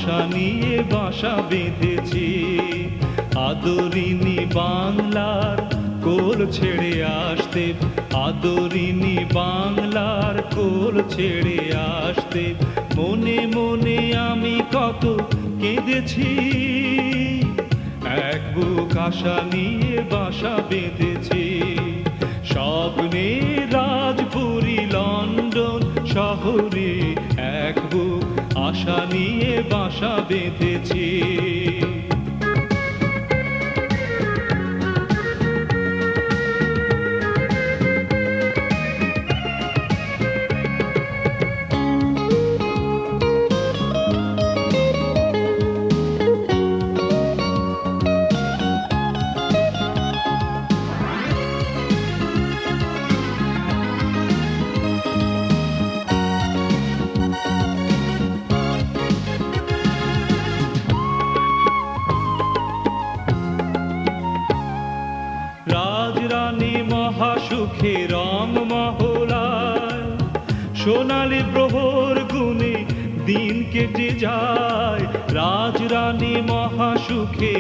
আশা নিয়ে বাসা বেঁধেছি। আদরিনী বাংলার কোল ছেড়ে আসতে, আদরিনী বাংলার কোল ছেড়ে আসতে, মনে মনে আমি কত কেঁদেছি। এক বুক আশা নিয়ে বাসা বেঁধেছি। স্বপ্নে রাজপুরী লন্ডন শহরে এক বুক আশা নিয়ে বাসা বেঁধেছি। রাজরানী মহাসুখে রং মহলায়, সোনালী প্রহর গুনে দিন কেটে যায়। রাজরানী মহাসুখে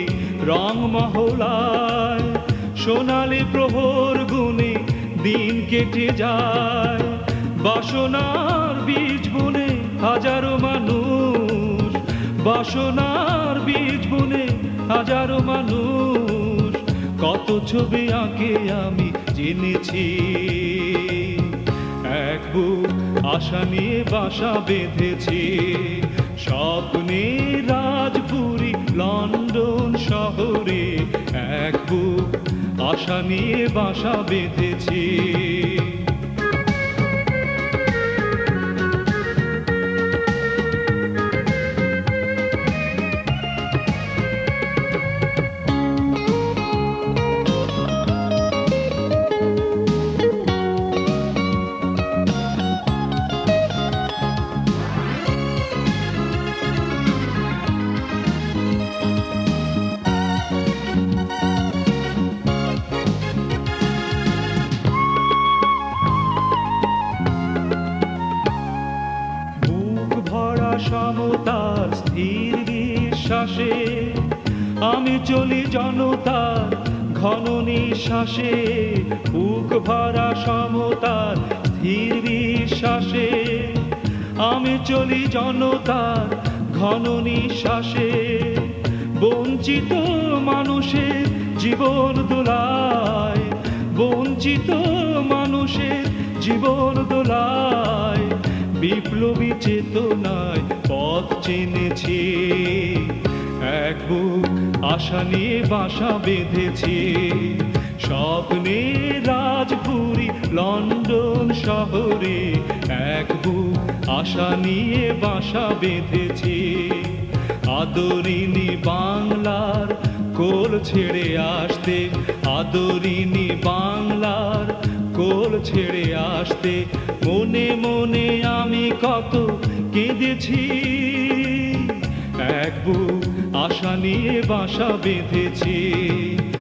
রং মহলায়, সোনালী প্রহর গুনে দিন কেটে যায়। বাসনার বীজ বুনে হাজারো মানুষ, বাসনার বীজ বুনে হাজারো মানুষ, কত ছবি আঁকে আমি জেনেছি। এক বুক আশা নিয়ে বাসা বেঁধেছি। স্বপ্নে রাজপুরী লন্ডন শহরে এক বুক আশা নিয়ে বাসা বেঁধেছি। সমতার স্থির বিশ্বাসে আমি চলি জনতার ঘন নিঃশ্বাসে। বুক ভরা সমতার স্থির বিশ্বাসে আমি চলি জনতার ঘন নিঃশ্বাসে। বঞ্চিত মানুষের জীবন দোলায়, বঞ্চিত মানুষের জীবন দোলায়, বিপ্লবী চেতনায় পথ চিনেছি। এক বুক আশা নিয়ে বাসা বেঁধেছি। স্বপ্নে রাজপুরী লন্ডন শহরে এক বুক আশা নিয়ে বাসা বেঁধেছি। আদরিনী বাংলার কোল ছেড়ে আসতে, আদরিনী বাংলার কোল ছেড়ে আসতে, মনে মনে আমি কত কেঁদেছি। এক বুক আশা নিয়ে বাসা বেঁধেছি।